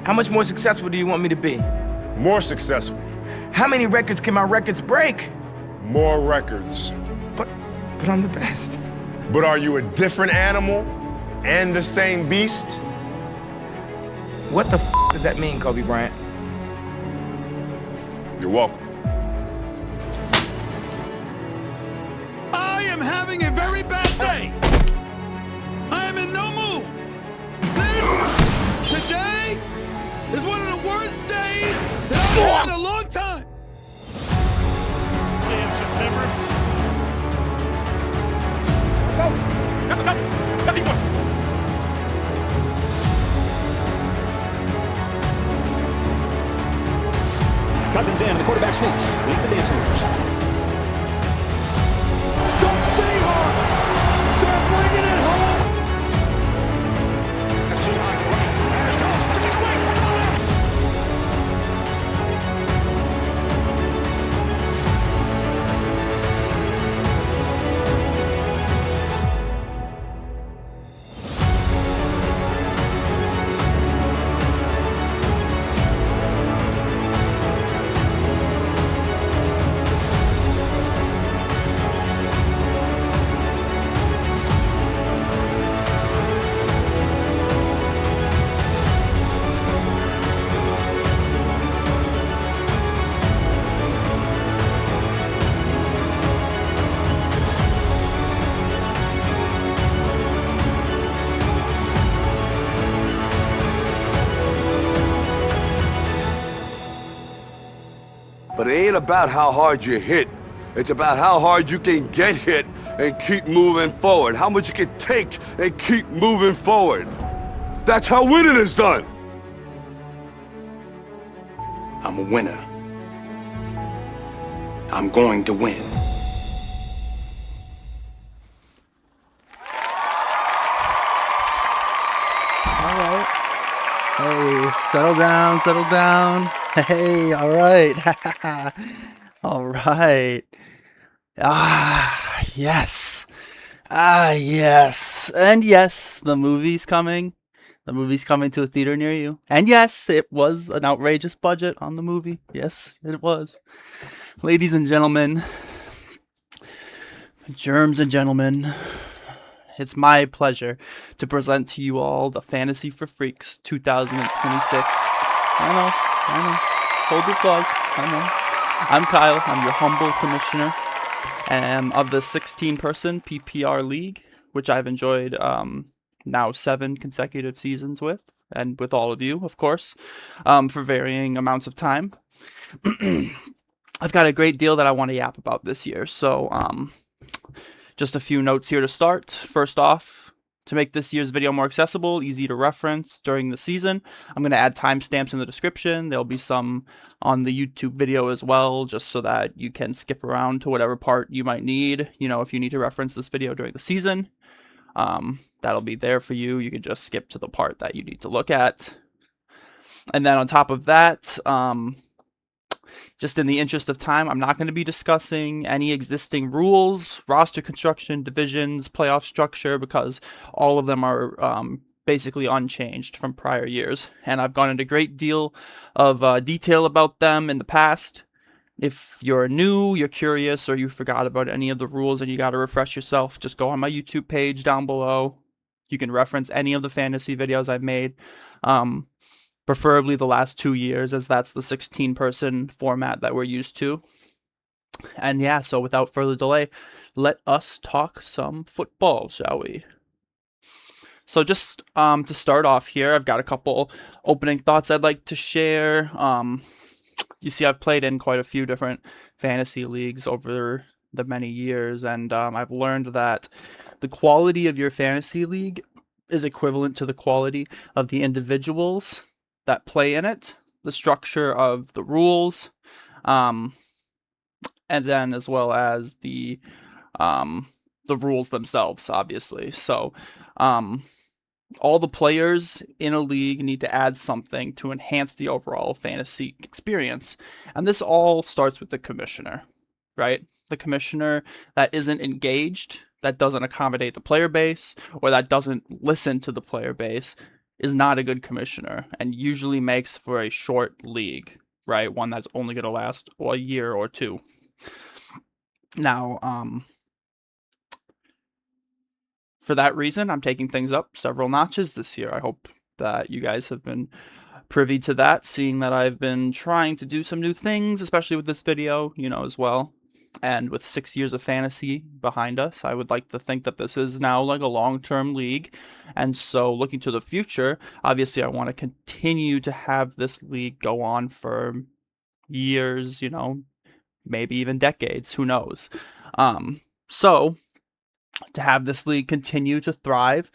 How much more successful do you want me to be? More successful. How many records can my records break? More records. But I'm the best. But are you a different animal and the same beast? What the does that mean, Kobe Bryant? You're welcome. I am having a very bad day. I am in no mood. Today is one of the worst days that I've had in a long time. Stay in September. Cousins in, the quarterback sneak. Lead the dance moves. The Seahawks, they're bringing it home. That's his eye right. There's Jones to take away. But it ain't about how hard you hit. It's about how hard you can get hit and keep moving forward. How much you can take and keep moving forward. That's how winning is done. I'm a winner. I'm going to win. All right. Hey, settle down, settle down. Hey, all right. All right. Yes. Yes. And yes, the movie's coming. The movie's coming to a theater near you. And yes, it was an outrageous budget on the movie. Yes, it was. Ladies and gentlemen, germs and gentlemen, it's my pleasure to present to you all the Fantasy for Freaks 2026. I know. Hold your applause. I know. I'm Kyle. I'm your humble commissioner of the 16-person PPR league, which I've enjoyed now 7 consecutive seasons with, and with all of you, of course, for varying amounts of time. I've got a great deal that I want to yap about this year, so just a few notes here to start. First off, to make this year's video more accessible, easy to reference during the season, I'm going to add timestamps in the description. There'll be some on the YouTube video as well, just so that you can skip around to whatever part you might need. You know, if you need to reference this video during the season, that'll be there for you. You can just skip to the part that you need to look at. And then on top of that, just in the interest of time, I'm not going to be discussing any existing rules, roster construction, divisions, playoff structure, because all of them are basically unchanged from prior years. And I've gone into a great deal of detail about them in the past. If you're new, you're curious, or you forgot about any of the rules and you got to refresh yourself, just go on my YouTube page down below. You can reference any of the fantasy videos I've made. Preferably the last 2 years, as that's the 16-person format that we're used to. And yeah, so without further delay, let us talk some football, shall we? So just to start off here, I've got a couple opening thoughts I'd like to share. You see, I've played in quite a few different fantasy leagues over the many years, and I've learned that the quality of your fantasy league is equivalent to the quality of the individuals that play in it, the structure of the rules, and then as well as the rules themselves, obviously. So all the players in a league need to add something to enhance the overall fantasy experience, and this all starts with the commissioner, right? The commissioner that isn't engaged, that doesn't accommodate the player base, or that doesn't listen to the player base, is not a good commissioner and usually makes for a short league, right? One that's only going to last a year or two. Now, for that reason, I'm taking things up several notches this year. I hope that you guys have been privy to that, seeing that I've been trying to do some new things, especially with this video, as well. And with 6 years of fantasy behind us, I would like to think that this is now like a long-term league. And so looking to the future, obviously I want to continue to have this league go on for years, maybe even decades, who knows. So to have this league continue to thrive,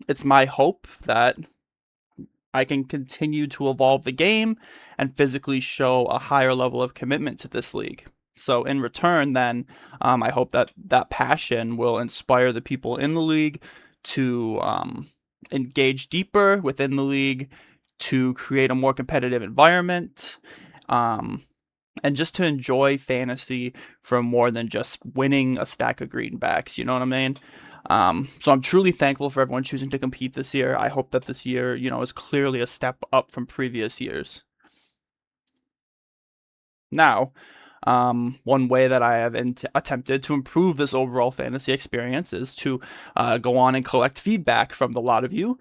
it's my hope that I can continue to evolve the game and physically show a higher level of commitment to this league. So in return, then, I hope that that passion will inspire the people in the league to engage deeper within the league, to create a more competitive environment, and just to enjoy fantasy for more than just winning a stack of greenbacks. You know what I mean? So I'm truly thankful for everyone choosing to compete this year. I hope that this year, is clearly a step up from previous years. Now, one way that I have attempted to improve this overall fantasy experience is to go on and collect feedback from the lot of you.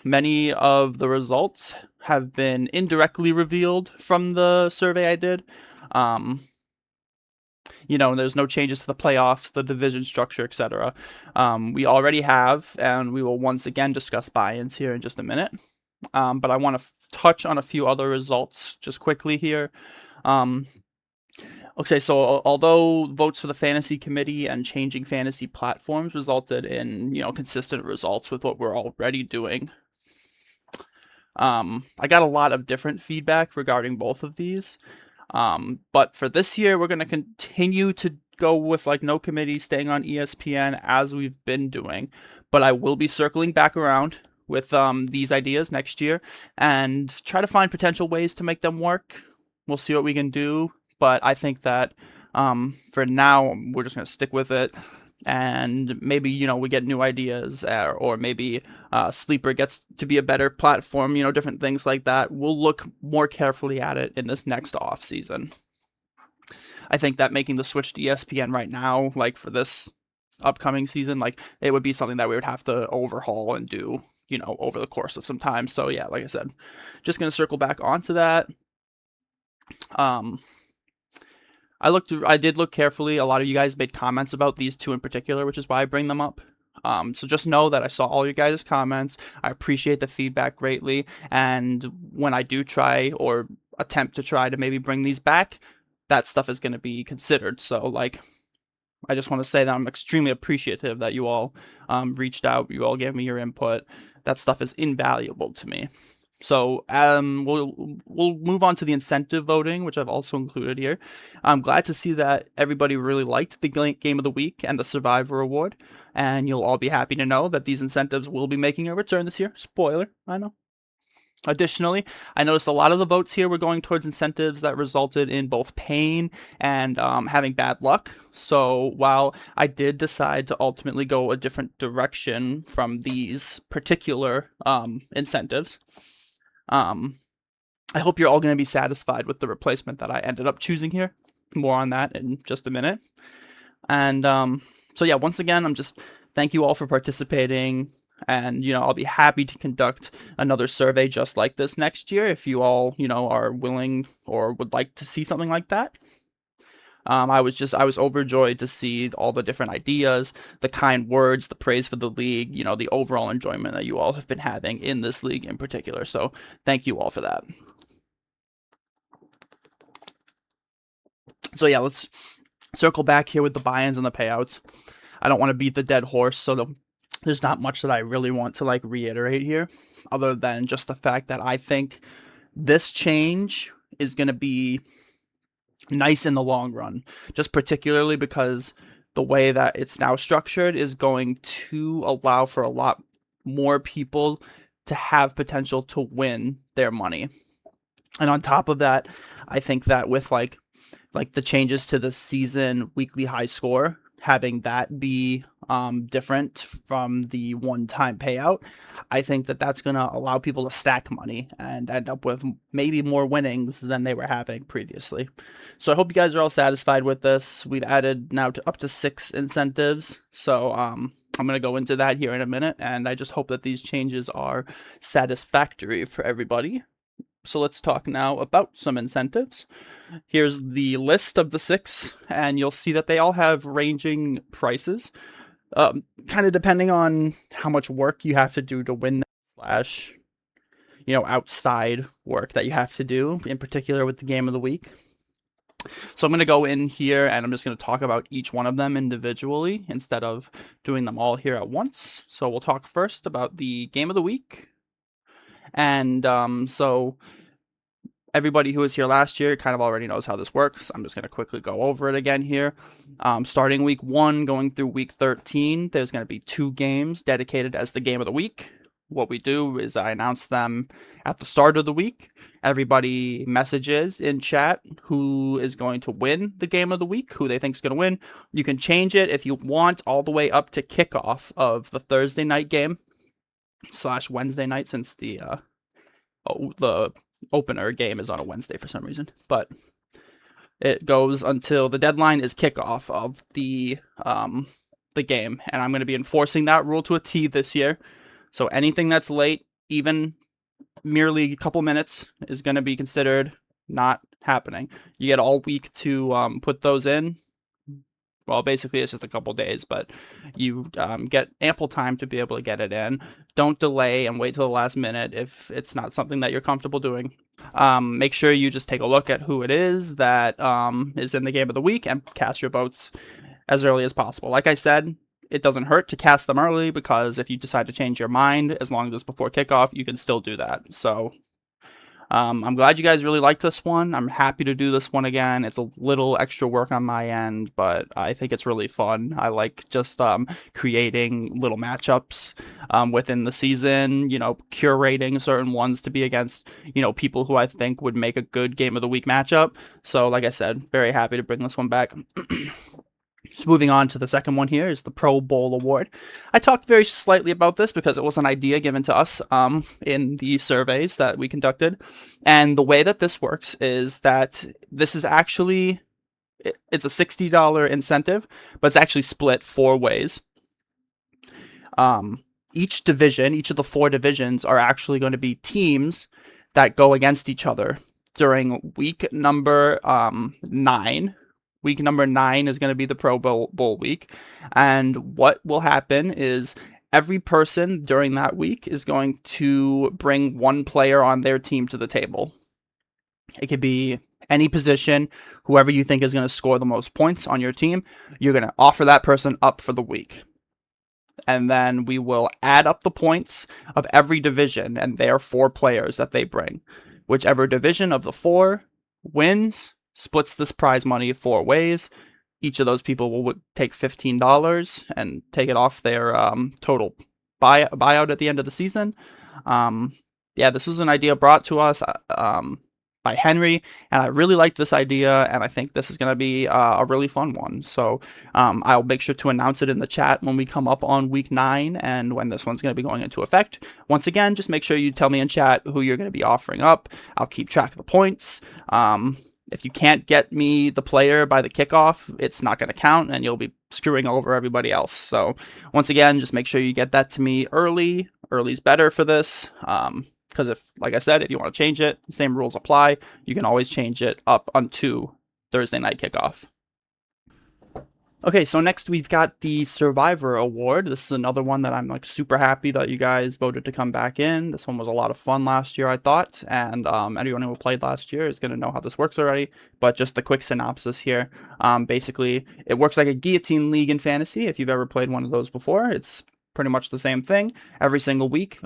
Many of the results have been indirectly revealed from the survey I did. There's no changes to the playoffs, the division structure, etc. We already have, and we will once again discuss buy-ins here in just a minute. But I want to touch on a few other results just quickly here. Okay, so although votes for the fantasy committee and changing fantasy platforms resulted in, consistent results with what we're already doing, I got a lot of different feedback regarding both of these. But for this year, we're going to continue to go with no committee, staying on ESPN as we've been doing. But I will be circling back around with these ideas next year and try to find potential ways to make them work. We'll see what we can do. But I think that for now, we're just going to stick with it. And maybe, we get new ideas, or maybe Sleeper gets to be a better platform, different things like that. We'll look more carefully at it in this next off season. I think that making the switch to ESPN right now, for this upcoming season, it would be something that we would have to overhaul and do, over the course of some time. So yeah, like I said, just going to circle back onto that. I did look carefully. A lot of you guys made comments about these two in particular, which is why I bring them up. So just know that I saw all you guys' comments. I appreciate the feedback greatly. And when I do try or attempt to try to maybe bring these back, that stuff is going to be considered. So I just want to say that I'm extremely appreciative that you all reached out. You all gave me your input. That stuff is invaluable to me. So we'll move on to the incentive voting, which I've also included here. I'm glad to see that everybody really liked the Game of the Week and the Survivor Award, and you'll all be happy to know that these incentives will be making a return this year. Spoiler, I know. Additionally, I noticed a lot of the votes here were going towards incentives that resulted in both pain and having bad luck. So while I did decide to ultimately go a different direction from these particular incentives, I hope you're all going to be satisfied with the replacement that I ended up choosing here. More on that in just a minute. And so yeah, once again, thank you all for participating. And, I'll be happy to conduct another survey just like this next year if you all, are willing or would like to see something like that. I was overjoyed to see all the different ideas, the kind words, the praise for the league, the overall enjoyment that you all have been having in this league in particular. So thank you all for that. So yeah, let's circle back here with the buy-ins and the payouts. I don't want to beat the dead horse, so there's not much that I really want to reiterate here, other than just the fact that I think this change is going to be nice in the long run, just particularly because the way that it's now structured is going to allow for a lot more people to have potential to win their money. And on top of that, I think that with like the changes to the season weekly high score, having that be different from the one-time payout. I think that that's going to allow people to stack money and end up with maybe more winnings than they were having previously. So I hope you guys are all satisfied with this. We've added now to up to 6 incentives. So I'm going to go into that here in a minute, and I just hope that these changes are satisfactory for everybody. So let's talk now about some incentives. Here's the list of the 6, and you'll see that they all have ranging prices, kind of depending on how much work you have to do to win them, / outside work that you have to do, in particular with the game of the week. So I'm going to go in here and I'm just going to talk about each one of them individually instead of doing them all here at once. So we'll talk first about the game of the week. And so everybody who was here last year kind of already knows how this works. I'm just going to quickly go over it again here. Starting week 1, going through week 13, there's going to be 2 games dedicated as the game of the week. What we do is I announce them at the start of the week. Everybody messages in chat who is going to win the game of the week, who they think is going to win. You can change it if you want all the way up to kickoff of the Thursday night game / Wednesday night, since the opener game is on a Wednesday for some reason. But it goes until the deadline is kickoff of the game, and I'm going to be enforcing that rule to a T this year. So anything that's late, even merely a couple minutes, is going to be considered not happening. You get all week to put those in. Well, basically, it's just a couple days, but you get ample time to be able to get it in. Don't delay and wait till the last minute if it's not something that you're comfortable doing. Make sure you just take a look at who it is that is in the game of the week and cast your votes as early as possible. Like I said, it doesn't hurt to cast them early, because if you decide to change your mind, as long as it's before kickoff, you can still do that. So I'm glad you guys really like this one. I'm happy to do this one again. It's a little extra work on my end, but I think it's really fun. I like just creating little matchups within the season, curating certain ones to be against, people who I think would make a good game of the week matchup. So like I said, very happy to bring this one back. So moving on to the second one here is the Pro Bowl Award. I talked very slightly about this because it was an idea given to us in the surveys that we conducted. And the way that this works is that this is actually, it's a $60 incentive, but it's actually split 4 ways. Each division, each of the 4 divisions are actually going to be teams that go against each other during week number 9. Week number 9 is going to be the Pro Bowl week. And what will happen is every person during that week is going to bring one player on their team to the table. It could be any position, whoever you think is going to score the most points on your team, you're going to offer that person up for the week. And then we will add up the points of every division and their 4 players that they bring. Whichever division of the 4 wins splits this prize money 4 ways. Each of those people will take $15 and take it off their total buyout at the end of the season. Yeah, this was an idea brought to us by Henry, and I really liked this idea, and I think this is going to be a really fun one. So I'll make sure to announce it in the chat when we come up on week 9 and when this one's going to be going into effect. Once again, just make sure you tell me in chat who you're going to be offering up. I'll keep track of the points. If you can't get me the player by the kickoff, it's not going to count, and you'll be screwing over everybody else. So once again, just make sure you get that to me early. Early's better for this, because if, like I said, if you want to change it, the same rules apply. You can always change it up onto Thursday night kickoff. Okay, so next we've got the Survivor Award. This is another one that I'm super happy that you guys voted to come back in. This one was a lot of fun last year, I thought, and anyone who played last year is going to know how this works already, but just the quick synopsis here. Basically, it works like a guillotine league in fantasy. If you've ever played one of those before, it's pretty much the same thing. Every single week,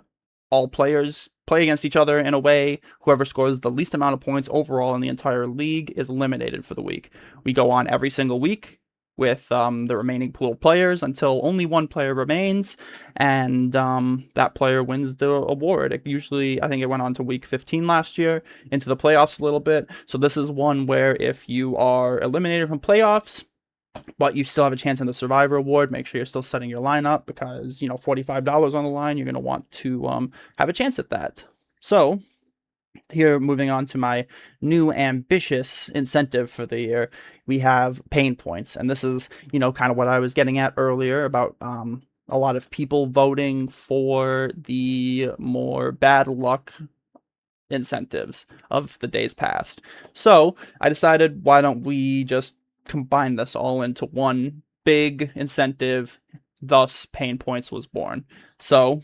all players play against each other in a way. Whoever scores the least amount of points overall in the entire league is eliminated for the week. We go on every single week with the remaining pool of players until only one player remains, and that player wins the award. I think it went on to week 15 last year, into the playoffs a little bit. So this is one where if you are eliminated from playoffs, but you still have a chance in the Survivor Award. Make sure you're still setting your lineup because, $45 on the line, you're going to want to have a chance at that. So here, moving on to my new ambitious incentive for the year, we have pain points. And this is, kind of what I was getting at earlier about a lot of people voting for the more bad luck incentives of the days past. So I decided, why don't we just combine this all into one big incentive? Thus, pain points was born. So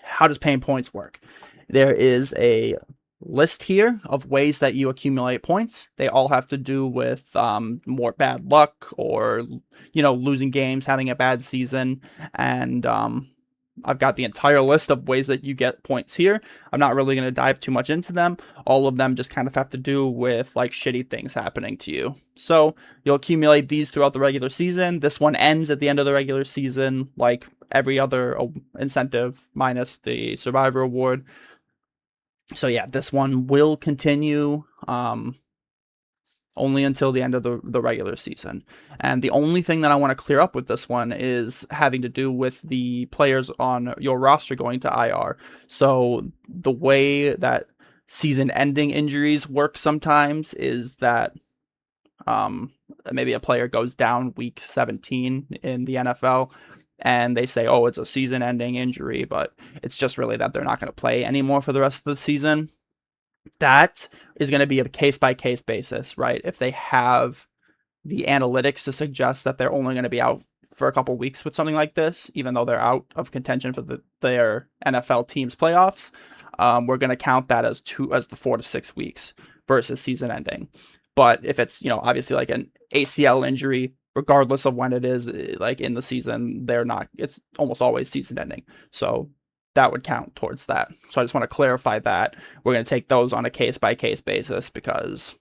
how does pain points work? There is a list here of ways that you accumulate points. They all have to do with more bad luck or, losing games, having a bad season. And I've got the entire list of ways that you get points here. I'm not really going to dive too much into them. All of them just kind of have to do with like shitty things happening to you. So you'll accumulate these throughout the regular season. This one ends at the end of the regular season, like every other incentive minus the Survivor Award. So yeah, this one will continue only until the end of the regular season. And the only thing that I want to clear up with this one is having to do with the players on your roster going to IR. So the way that season-ending injuries work sometimes is that maybe a player goes down week 17 in the NFL, and they say, oh, it's a season-ending injury, but it's just really that they're not going to play anymore for the rest of the season. That is going to be a case-by-case basis, right? If they have the analytics to suggest that they're only going to be out for a couple weeks with something like this, even though they're out of contention for their NFL team's playoffs, we're going to count that as the 4 to 6 weeks versus season ending. But if it's, obviously like an ACL injury, regardless of when it is, like in the season, it's almost always season ending. So that would count towards that. So I just want to clarify that. We're going to take those on a case-by-case basis because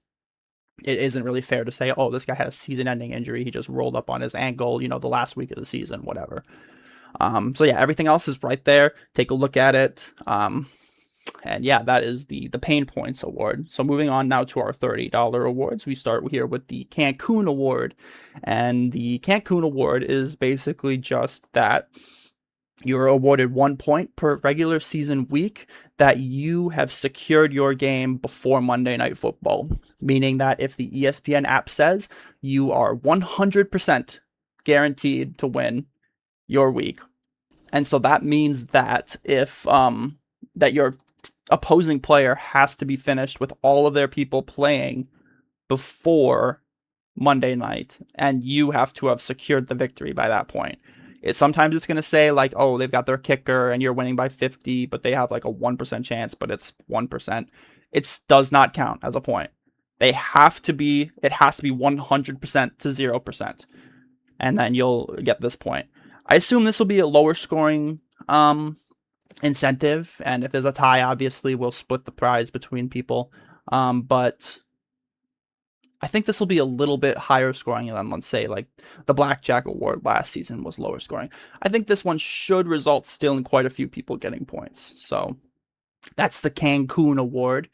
it isn't really fair to say, oh, this guy had a season-ending injury. He just rolled up on his ankle, the last week of the season, whatever. So yeah, everything else is right there. Take a look at it. And yeah, that is the Pain Points Award. So moving on now to our $30 awards. We start here with the Cancun Award. And the Cancun Award is basically just that you're awarded 1 point per regular season week that you have secured your game before Monday Night Football. Meaning that if the ESPN app says you are 100% guaranteed to win your week. And so that means that if that your opposing player has to be finished with all of their people playing before Monday night, and you have to have secured the victory by that point. Sometimes it's going to say like, oh, they've got their kicker and you're winning by 50, but they have like a 1% chance, but it's 1%. It does not count as a point. It has to be 100% to 0%. And then you'll get this point. I assume this will be a lower scoring incentive. And if there's a tie, obviously we'll split the prize between people. But I think this will be a little bit higher scoring than, let's say, like the Blackjack Award last season was lower scoring. I think this one should result still in quite a few people getting points. So that's the Cancun Award.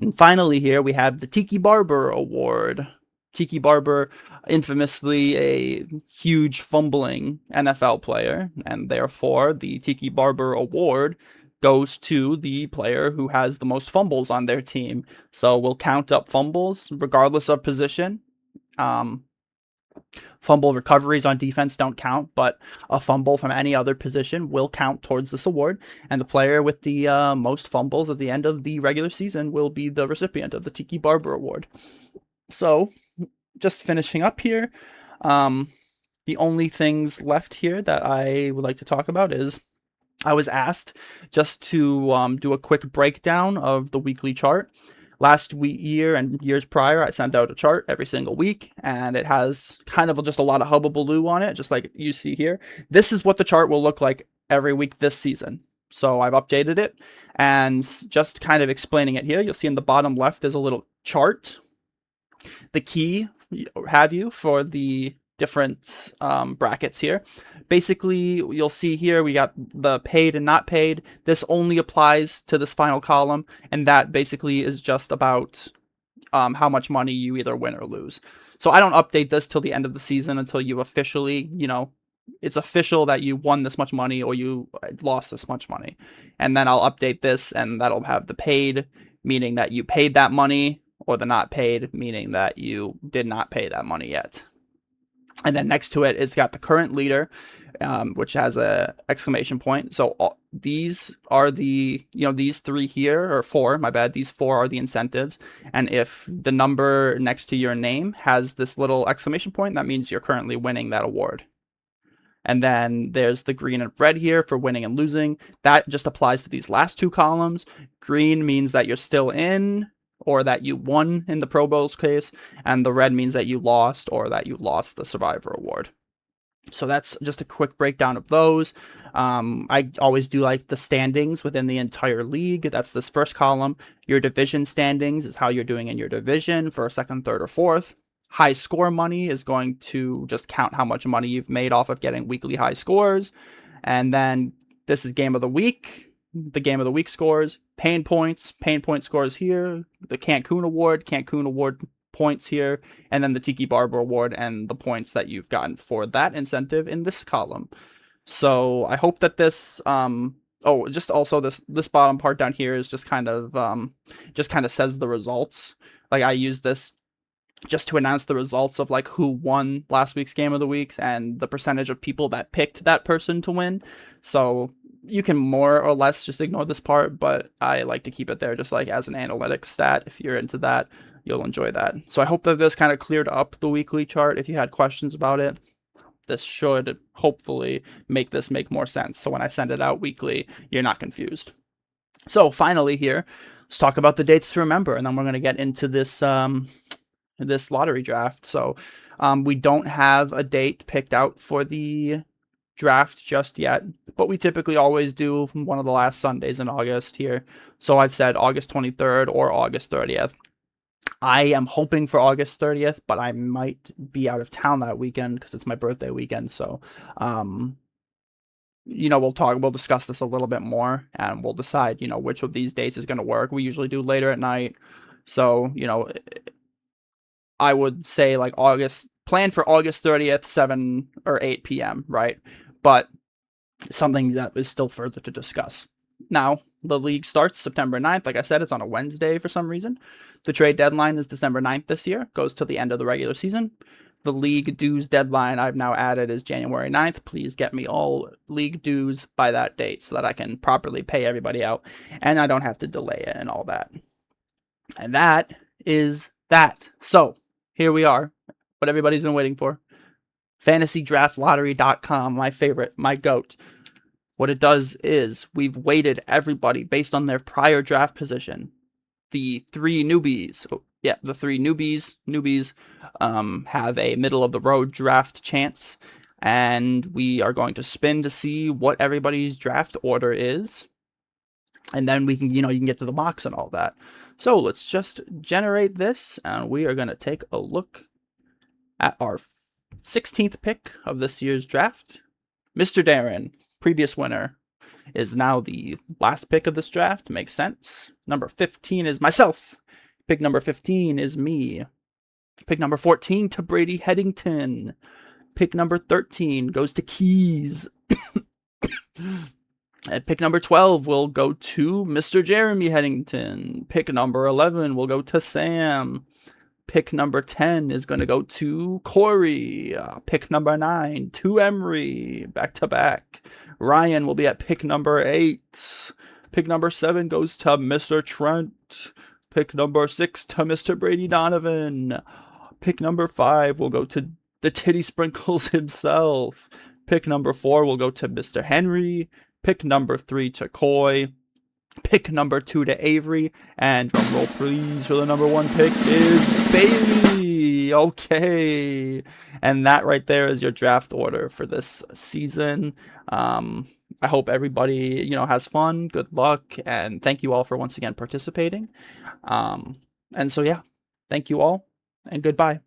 And finally here we have the Tiki Barber Award. Tiki Barber, infamously a huge fumbling NFL player, and therefore the Tiki Barber Award goes to the player who has the most fumbles on their team. So we'll count up fumbles regardless of position. Fumble recoveries on defense don't count, but a fumble from any other position will count towards this award. And the player with the most fumbles at the end of the regular season will be the recipient of the Tiki Barber Award. So just finishing up here, the only things left here that I would like to talk about is I was asked just to do a quick breakdown of the weekly chart. Last year and years prior, I sent out a chart every single week, and it has kind of just a lot of hubbubaloo on it, just like you see here. This is what the chart will look like every week this season. So I've updated it, and just kind of explaining it here, you'll see in the bottom left is a little chart. The key have you for the different brackets here. Basically, you'll see here we got the paid and not paid. This only applies to this final column, and that basically is just about how much money you either win or lose. So I don't update this till the end of the season until you officially, it's official that you won this much money or you lost this much money. And then I'll update this, and that'll have the paid, meaning that you paid that money, or the not paid, meaning that you did not pay that money yet. And then next to it, it's got the current leader, which has a exclamation point. So these are the, these 3 here, or 4, my bad. These 4 are the incentives. And if the number next to your name has this little exclamation point, that means you're currently winning that award. And then there's the green and red here for winning and losing. That just applies to these last 2 columns. Green means that you're still in, or that you won in the Pro Bowls case, and the red means that you lost, or that you lost the Survivor Award. So that's just a quick breakdown of those. I always do like the standings within the entire league. That's this first column. Your division standings is how you're doing in your division for second, third, or fourth. High score money is going to just count how much money you've made off of getting weekly high scores. And then this is game of the week. The game of the week scores, pain point scores here, the Cancun Award points here, and then the Tiki Barber Award and the points that you've gotten for that incentive in this column. So I hope that this, just also this bottom part down here is just kind of says the results. Like I use this just to announce the results of like who won last week's game of the week and the percentage of people that picked that person to win. So you can more or less just ignore this part, but I like to keep it there just like as an analytics stat. If you're into that, you'll enjoy that. So I hope that this kind of cleared up the weekly chart. If you had questions about it, this should hopefully make this make more sense. So when I send it out weekly, you're not confused. So finally here, let's talk about the dates to remember, and then we're going to get into this this lottery draft. So we don't have a date picked out for the draft just yet, but we typically always do one of the last Sundays in August here. So I've said August 23rd or August 30th. I am hoping for August 30th, but I might be out of town that weekend because it's my birthday weekend. So, we'll discuss this a little bit more, and we'll decide, which of these dates is going to work. We usually do later at night. So, I would say like plan for August 30th, 7 or 8 p.m., right? But something that is still further to discuss. Now, the league starts September 9th. Like I said, it's on a Wednesday for some reason. The trade deadline is December 9th this year. Goes till the end of the regular season. The league dues deadline I've now added is January 9th. Please get me all league dues by that date so that I can properly pay everybody out and I don't have to delay it and all that. And that is that. So, here we are, what everybody's been waiting for. FantasyDraftLottery.com, my favorite, my GOAT. What it does is we've weighted everybody based on their prior draft position. The 3 newbies, have a middle of the road draft chance, and we are going to spin to see what everybody's draft order is. And then we can, you can get to the mocks and all that. So let's just generate this, and we are going to take a look at our 16th pick of this year's draft. Mr. Darren, previous winner, is now the last pick of this draft. Makes sense. Number 15 is myself. Pick number 15 is me. Pick number 14 to Brady Headington. Pick number 13 goes to Keys. At pick number 12 will go to Mr. Jeremy Headington. Pick number 11 will go to Sam. Pick number 10 is going to go to Corey. Pick number 9 to Emery. Back to back. Ryan will be at pick number 8. Pick number 7 goes to Mr. Trent. Pick number 6 to Mr. Brady Donovan. Pick number 5 will go to the Titty Sprinkles himself. Pick number 4 will go to Mr. Henry. Pick number 3 to Coy. Pick number 2 to Avery. And drum roll please for the number 1 pick is Bailey. Okay. And that right there is your draft order for this season. I hope everybody, has fun. Good luck. And thank you all for once again participating. And so, yeah, thank you all and goodbye.